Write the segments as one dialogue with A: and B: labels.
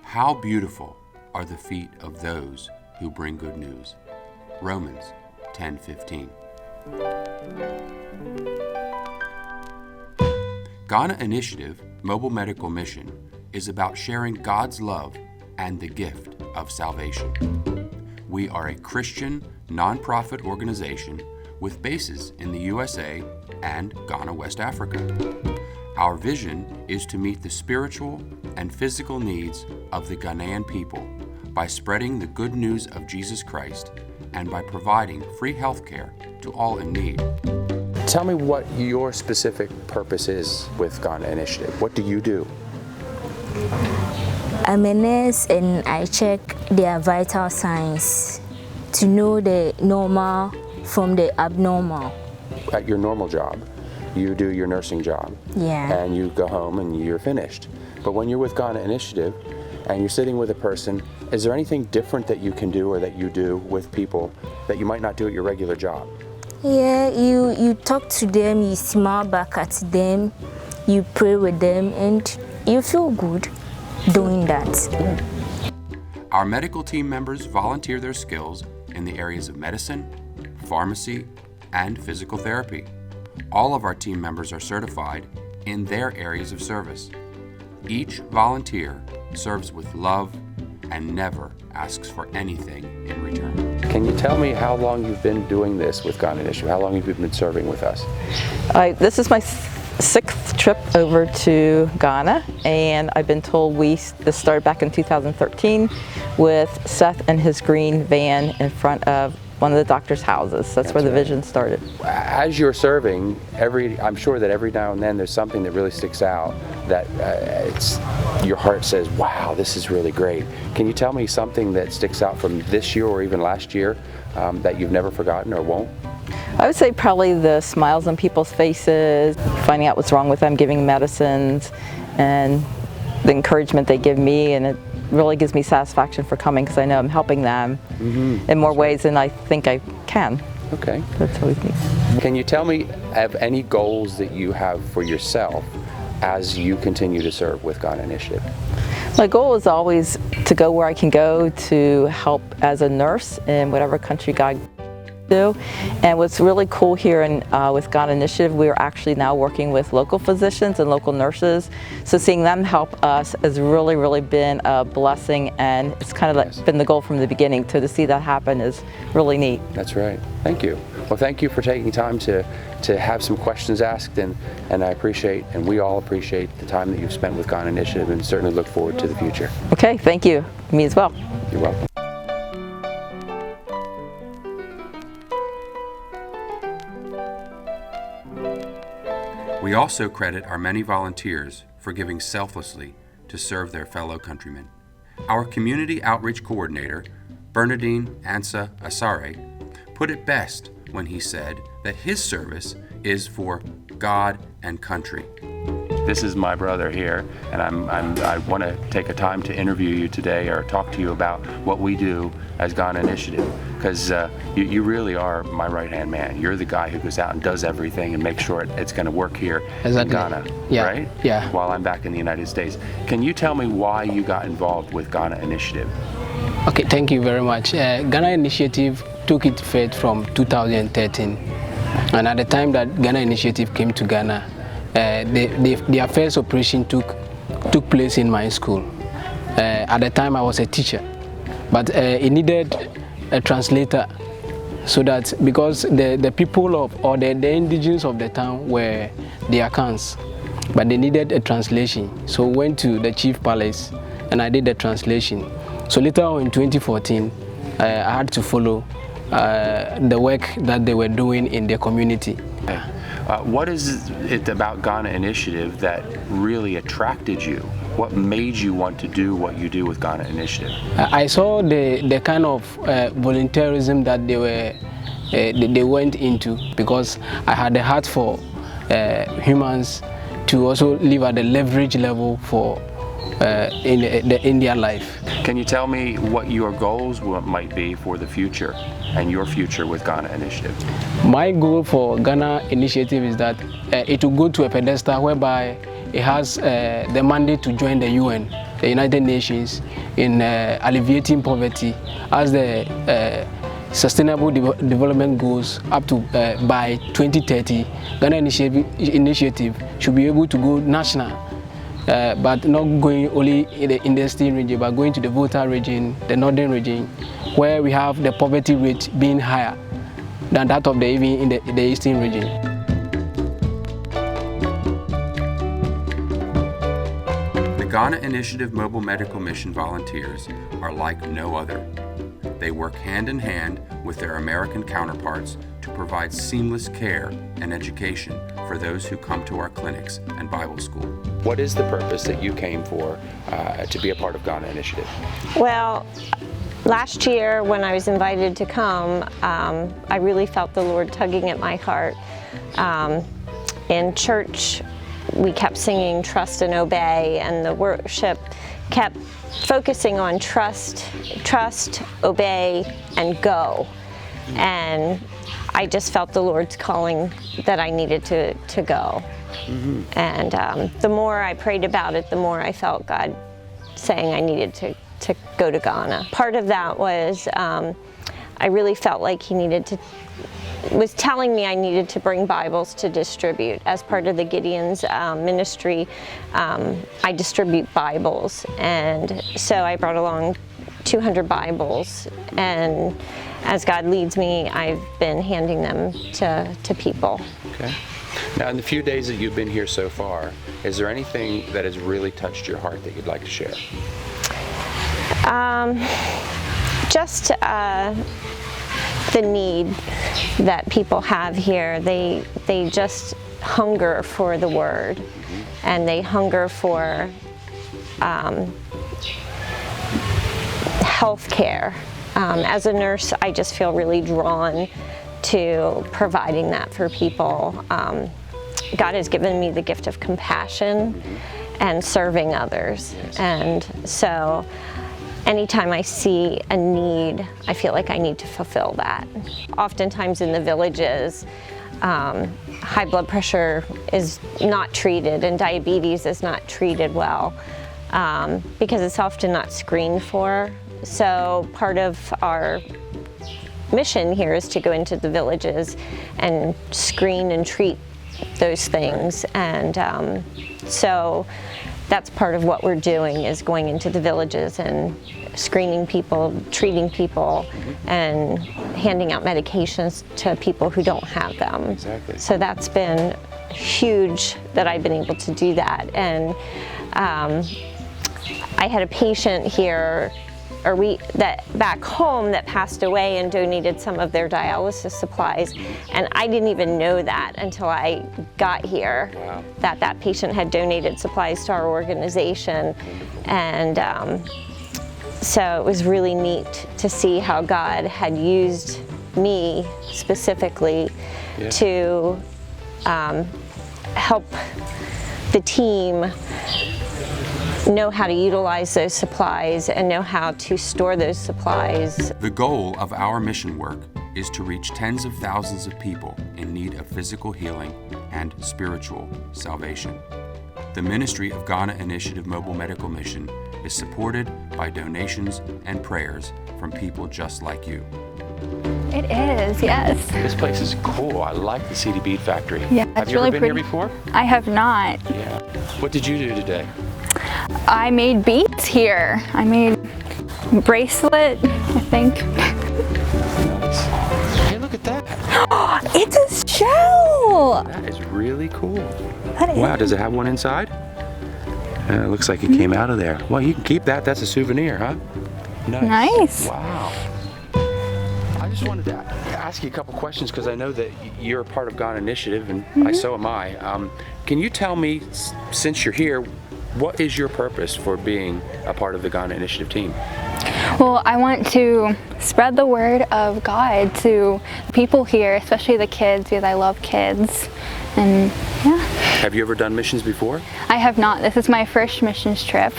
A: How beautiful are the feet of those who bring good news. Romans 10:15. Ghana Initiative Mobile Medical Mission is about sharing God's love and the gift of salvation. We are a Christian nonprofit organization with bases in the USA and Ghana, West Africa. Our vision is to meet the spiritual and physical needs of the Ghanaian people by spreading the good news of Jesus Christ and by providing free health care to all in need.
B: Tell me what your specific purpose is with Ghana Initiative. What do you do?
C: I'm a nurse and I check their vital signs to know the normal from the abnormal.
B: At your normal job, you do your nursing job, and you go home and you're finished. But when you're with Ghana Initiative and you're sitting with a person, is there anything different that you can do or that you do with people that you might not do at your regular job?
C: Yeah, you talk to them, you smile back at them, you pray with them, and you feel good doing that.
A: Our medical team members volunteer their skills in the areas of medicine, pharmacy, and physical therapy. All of our team members are certified in their areas of service. Each volunteer serves with love and never asks for anything in return.
B: Can you tell me how long you've been doing this with Ghana Initiative? How long have you been serving with us?
D: This is my sixth trip over to Ghana, and I've been told this started back in 2013 with Seth and his green van in front of one of the doctor's houses. That's where the vision started.
B: As you're serving, I'm sure that every now and then there's something that really sticks out that your heart says, wow, this is really great. Can you tell me something that sticks out from this year or even last year that you've never forgotten or won't?
D: I would say probably the smiles on people's faces, finding out what's wrong with them, giving medicines, and the encouragement they give me, and it really gives me satisfaction for coming because I know I'm helping them in more ways than I think I can.
B: Okay.
D: That's always neat.
B: Can you tell me of any goals that you have for yourself as you continue to serve with Ghana Initiative?
D: My goal is always to go where I can go to help as a nurse in whatever country God do. And what's really cool here with Ghana Initiative, we are actually now working with local physicians and local nurses. So seeing them help us has really, really been a blessing, and it's kind of been the goal from the beginning. To see that happen is really neat.
B: That's right. Thank you. Well, thank you for taking time to have some questions asked, and I appreciate, and we all appreciate the time that you've spent with Ghana Initiative, and certainly look forward to the future.
D: Okay, thank you. Me as well.
B: You're welcome.
A: We also credit our many volunteers for giving selflessly to serve their fellow countrymen. Our Community Outreach Coordinator, Bernardine Ansa Asare, put it best when he said that his service is for God and country.
B: This is my brother here, and I want to take a time to interview you today or talk to you about what we do as Ghana Initiative, because you really are my right-hand man. You're the guy who goes out and does everything and makes sure it's going to work here in Ghana, right?
E: Yeah.
B: While I'm back in the United States. Can you tell me why you got involved with Ghana Initiative?
E: Okay, thank you very much. Ghana Initiative took its effect from 2013, and at the time that Ghana Initiative came to Ghana, their first operation took place in my school. At the time I was a teacher, but it needed a translator, so that because the people or the indigenous of the town were the Akans, but they needed a translation. So I went to the Chief Palace and I did the translation. So later on in 2014, I had to follow the work that they were doing in their community.
B: What is it about Ghana Initiative that really attracted you? What made you want to do what you do with Ghana Initiative?
E: I saw the kind of volunteerism that they went into, because I had a heart for humans to also live at the leverage level for in their life.
B: Can you tell me what your goals might be for the future and your future with Ghana Initiative?
E: My goal for Ghana Initiative is that it will go to a pedestal whereby it has the mandate to join the UN, the United Nations, in alleviating poverty as the Sustainable Development Goals up to by 2030. Ghana initiative should be able to go national, but not going only in the eastern region, but going to the Volta region, the northern region, where we have the poverty rate being higher than that of even in the eastern region.
A: The Ghana Initiative Mobile Medical Mission volunteers are like no other. They work hand in hand with their American counterparts to provide seamless care and education for those who come to our clinics and Bible school. What is the purpose that you came for to be a part of Ghana Initiative?
F: Well, last year when I was invited to come, I really felt the Lord tugging at my heart. In church, we kept singing Trust and Obey, and the worship kept focusing on trust, obey, and go. And I just felt the Lord's calling that I needed to go. Mm-hmm. And the more I prayed about it, the more I felt God saying I needed to go to Ghana. Part of that was I really felt like He was telling me I needed to bring Bibles to distribute. As part of the Gideon's ministry, I distribute Bibles, and so I brought along 200 Bibles, and as God leads me, I've been handing them to people.
A: Okay. Now, in the few days that you've been here so far, is there anything that has really touched your heart that you'd like to share?
F: Just the need that people have here. They just hunger for the Word, and they hunger for health care. As a nurse, I just feel really drawn to providing that for people. God has given me the gift of compassion and serving others, and so anytime I see a need, I feel like I need to fulfill that. Oftentimes in the villages, high blood pressure is not treated and diabetes is not treated well because it's often not screened for. So part of our mission here is to go into the villages and screen and treat those things. And so that's part of what we're doing, is going into the villages and screening people, treating people, and handing out medications to people who don't have them.
A: Exactly.
F: So that's been huge that I've been able to do that. And I had a patient here, back home, that passed away and donated some of their dialysis supplies, and I didn't even know that until I got here.
A: Wow.
F: that patient had donated supplies to our organization, and so it was really neat to see how God had used me specifically to help the team know how to utilize those supplies and know how to store those supplies.
A: The goal of our mission work is to reach tens of thousands of people in need of physical healing and spiritual salvation. The ministry of Ghana Initiative Mobile Medical Mission is supported by donations and prayers from people just like you.
G: It is, yes.
A: This place is cool. I like the CD Bead Factory.
G: Yeah,
A: have you ever been here before?
G: I have not.
A: Yeah. What did you do today?
G: I made beads here. I made a bracelet, I think.
A: Nice. Hey, look at that.
G: It's a shell!
A: That is really cool.
G: That is.
A: Wow, does it have one inside? It looks like it came out of there. Well, you can keep that. That's a souvenir, huh?
G: Nice.
A: Wow. I just wanted to ask you a couple questions because I know that you're a part of Ghana Initiative, and so am I. Can you tell me, since you're here, what is your purpose for being a part of the Ghana Initiative team?
G: Well, I want to spread the word of God to people here, especially the kids, because I love kids. And yeah.
A: Have you ever done missions before?
G: I have not. This is my first missions trip.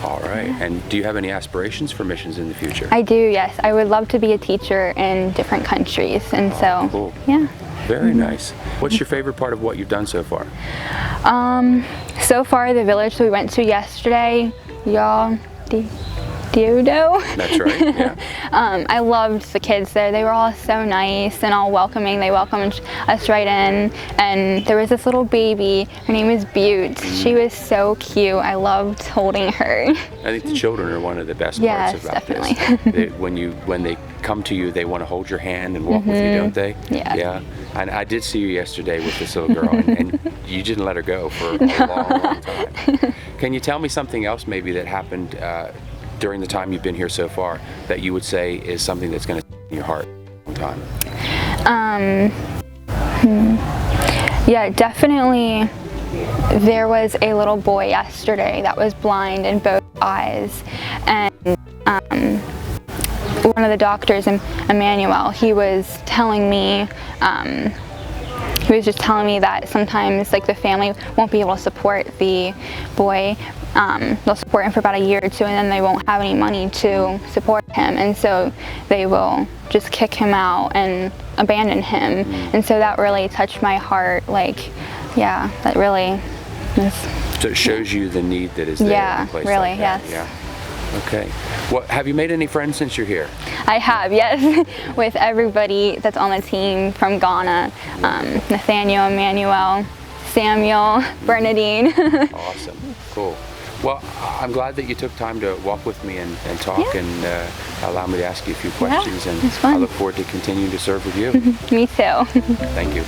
A: All right. And do you have any aspirations for missions in the future?
G: I do, yes. I would love to be a teacher in different countries. And so,
A: cool.
G: yeah.
A: Very nice. What's your favorite part of what you've done so far?
G: So far, the village we went to yesterday, Diodo.
B: That's right, yeah.
G: I loved the kids there. They were all so nice and all welcoming. They welcomed us right in. And there was this little baby. Her name is Butte. She was so cute. I loved holding her.
B: I think the children are one of the best
G: Yes,
B: parts about
G: definitely.
B: this. When they come to you, they want to hold your hand and walk with you, don't they?
G: Yeah.
B: Yeah. And I did see you yesterday with this little girl, and you didn't let her go for a long time. Can you tell me something else maybe that happened during the time you've been here so far that you would say is something that's going to in your heart a long time?
G: Yeah, definitely. There was a little boy yesterday that was blind in both eyes, and one of the doctors, Emmanuel, he was telling me, he was just telling me that sometimes like the family won't be able to support the boy. They'll support him for about a year or two, and then they won't have any money to support him, and so they will just kick him out and abandon him. And so that really touched my heart. Like, yeah, that really is.
B: So it shows you the need that is there in a place
G: really,
B: like that.
G: yes.
B: Yeah. Okay. Well, have you made any friends since you're here?
G: I have, yes, with everybody that's on the team from Ghana. Nathaniel, Emmanuel, Samuel, Bernadine.
B: Awesome. Cool. Well, I'm glad that you took time to walk with me and talk and allow me to ask you a few questions.
G: Yeah,
B: and
G: it's fun.
B: I look forward to continuing to serve with you.
G: Me too.
B: Thank you.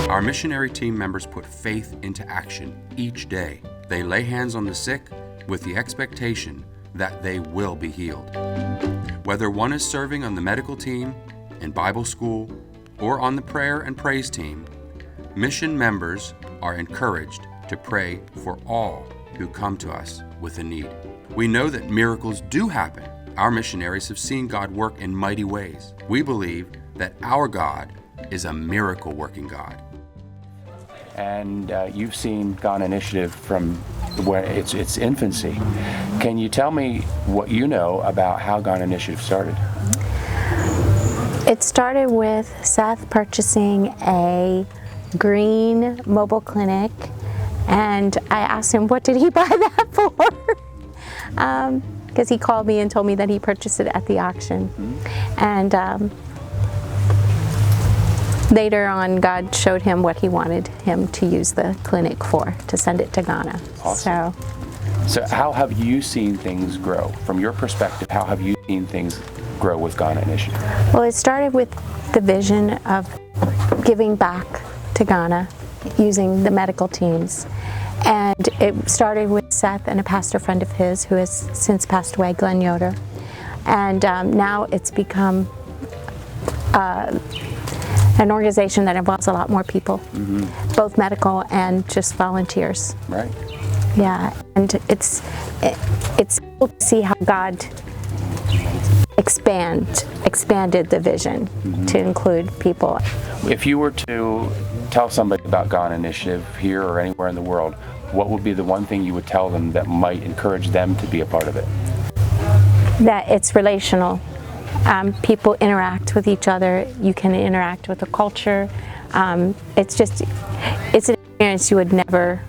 A: Our missionary team members put faith into action each day. They lay hands on the sick with the expectation that they will be healed. Whether one is serving on the medical team, in Bible school, or on the prayer and praise team, mission members are encouraged to pray for all who come to us with a need. We know that miracles do happen. Our missionaries have seen God work in mighty ways. We believe that our God is a miracle-working God.
B: And you've seen Ghana Initiative from where its infancy. Can you tell me what you know about how Ghana Initiative started?
H: It started with Seth purchasing a green mobile clinic, and I asked him, what did he buy that for? Because he called me and told me that he purchased it at the auction. And later on, God showed him what he wanted him to use the clinic for, to send it to Ghana.
B: Awesome. So how have you seen things grow? From your perspective, how have you seen things grow with Ghana Initiative?
H: Well, it started with the vision of giving back to Ghana using the medical teams. And it started with Seth and a pastor friend of his who has since passed away, Glenn Yoder. And now it's become an organization that involves a lot more people, both medical and just volunteers.
B: Right.
H: Yeah, and it's cool to see how God expanded the vision to include people.
B: If you were to tell somebody about Ghana Initiative here or anywhere in the world, what would be the one thing you would tell them that might encourage them to be a part of it?
H: That it's relational. People interact with each other. You can interact with the culture. It's an experience you would never,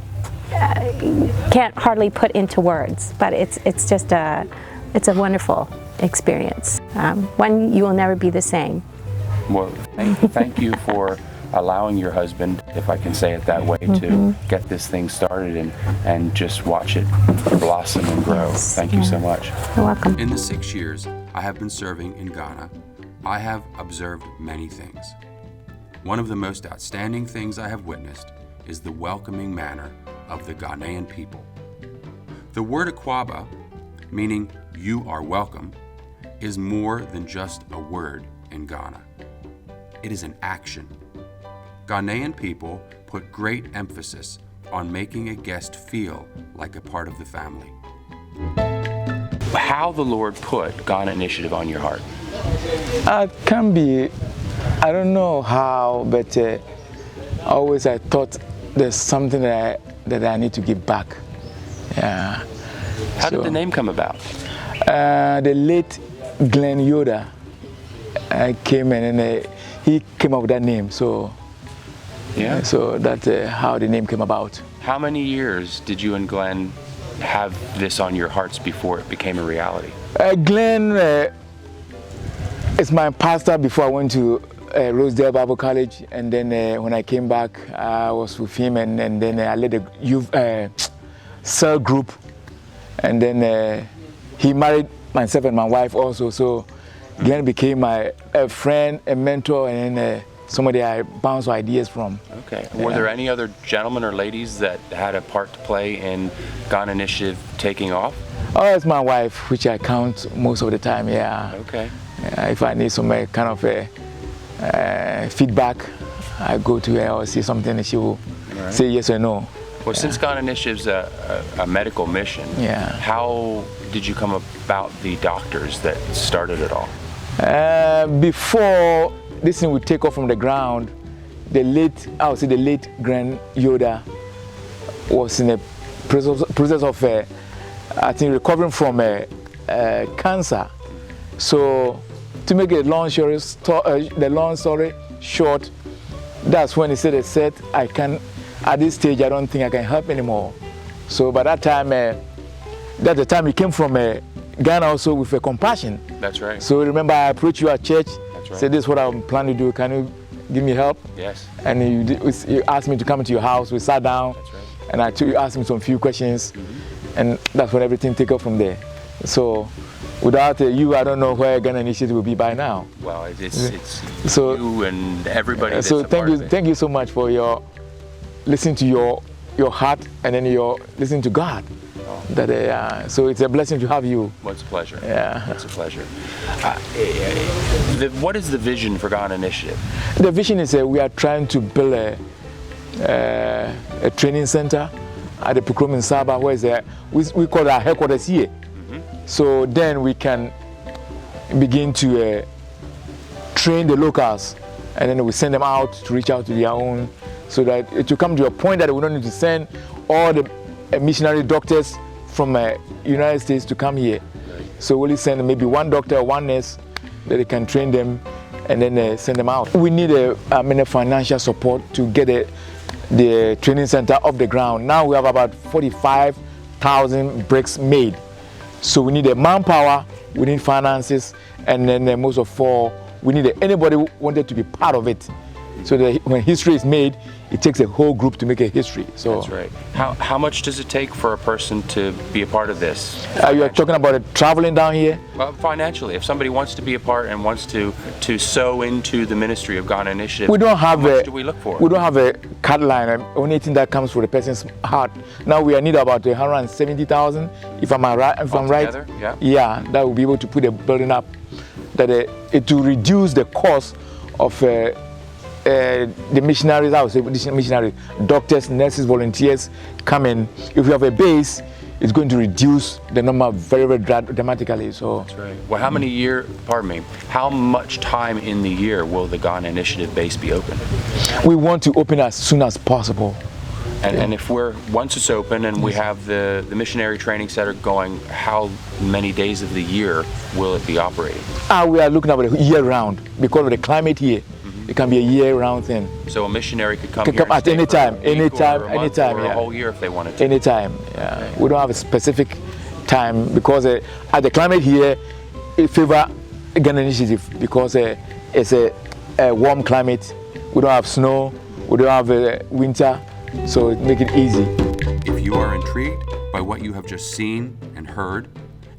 H: can't hardly put into words, but it's a wonderful experience. One you will never be the same.
B: Well, thank you for allowing your husband, if I can say it that way, to get this thing started and just watch it blossom and grow.
H: Yes,
B: Thank you so much.
H: You're welcome.
A: In the 6 years I have been serving in Ghana, I have observed many things. One of the most outstanding things I have witnessed is the welcoming manner of the Ghanaian people. The word Akwaba, meaning you are welcome, is more than just a word in Ghana. It is an action. Ghanaian people put great emphasis on making a guest feel like a part of the family.
B: How the Lord put Ghana Initiative on your heart?
I: Can be, I don't know how, but always I thought there's something that I need to give back. Yeah.
B: How did the name come about?
I: The late Glenn Yoder came in and he came up with that name. So
B: Yeah.
I: so that's how the name came about.
B: How many years did you and Glenn have this on your hearts before it became a reality?
I: Glenn is my pastor before I went to Rosedale Bible College, and then when I came back, I was with him, and then I led a youth cell group, and then he married myself and my wife also. So Glenn became my friend, a mentor, and somebody I bounce ideas from.
B: Okay. Were there any other gentlemen or ladies that had a part to play in Ghana Initiative taking off?
I: Oh, it's my wife, which I count most of the time. Yeah.
B: Okay.
I: If I need some kind of feedback, I go to her or see something, and she will say yes or no.
B: Well, since Ghana Initiative's a medical mission, how did you come about the doctors that started it all?
I: Before this thing would take off from the ground, the late Grand Yoda was in a process of, I think, recovering from cancer. So, to make a long story short, that's when he said, I can, at this stage, I don't think I can help anymore. So by that time, that's the time he came from Ghana also with a compassion.
B: That's right.
I: So remember, I approached you at church,
B: That's right.
I: said this is what I'm planning to do, can you give me help?
B: Yes.
I: And you asked me to come into your house, we sat down,
B: That's right.
I: and you asked me some few questions, and that's when everything took off from there. So without you, I don't know where Ghana Initiative will be by now.
B: Well, it's
I: So,
B: you and everybody that's
I: so
B: a part of it.
I: thank you so much for your listening to your heart, and then your listening to God. So it's a blessing to have you.
B: Well, it's a pleasure.
I: Yeah.
B: It's a pleasure. What is the vision for Ghana Initiative?
I: The vision is we are trying to build a training center at the Pukrom in Saba, where we call it our headquarters here. So then we can begin to train the locals, and then we send them out to reach out to their own, so that it will come to a point that we don't need to send all the missionary doctors from United States to come here. So we'll send maybe one doctor or one nurse that they can train them, and then send them out. We need a financial support to get the training center off the ground. Now we have about 45,000 bricks made. So we need a manpower, we need finances, and then most of all, we need anybody who wanted to be part of it. So that when history is made, it takes a whole group to make a history. So
B: that's right. How much does it take for a person to be a part of this?
I: You are talking about traveling down here?
B: Well, financially, if somebody wants to be a part and wants to sow into the ministry of Ghana Initiative,
I: we don't have
B: how much do we look for?
I: We don't have a cut line. Only thing that comes for the person's heart. Now we need about 170,000, if I'm right.
B: Yeah.
I: Yeah, that will be able to put the building up. That it will reduce the cost of the missionaries, I would say missionaries, doctors, nurses, volunteers come in. If you have a base, it's going to reduce the number very, very dramatically. So
B: that's right. Well, how much time in the year will the Ghana Initiative base be open?
I: We want to open as soon as possible.
B: And if once it's open and we have the missionary training center going, how many days of the year will it be operating?
I: We are looking at it year round because of the climate here. It can be a year-round thing.
B: So a missionary could come here
I: at any time,
B: or
I: a
B: whole year if they wanted to.
I: Anytime, yeah. Okay. We don't have a specific time because at the climate here, it favors Ghana Initiative because it's a warm climate. We don't have snow, we don't have winter, so it makes it easy.
A: If you are intrigued by what you have just seen and heard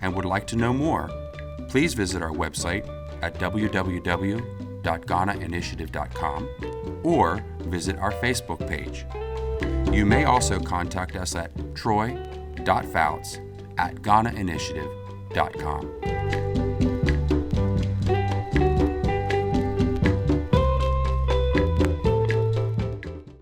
A: and would like to know more, please visit our website at www.ghanainitiative.com or visit our Facebook page. You may also contact us at troy.fouts@ghanainitiative.com.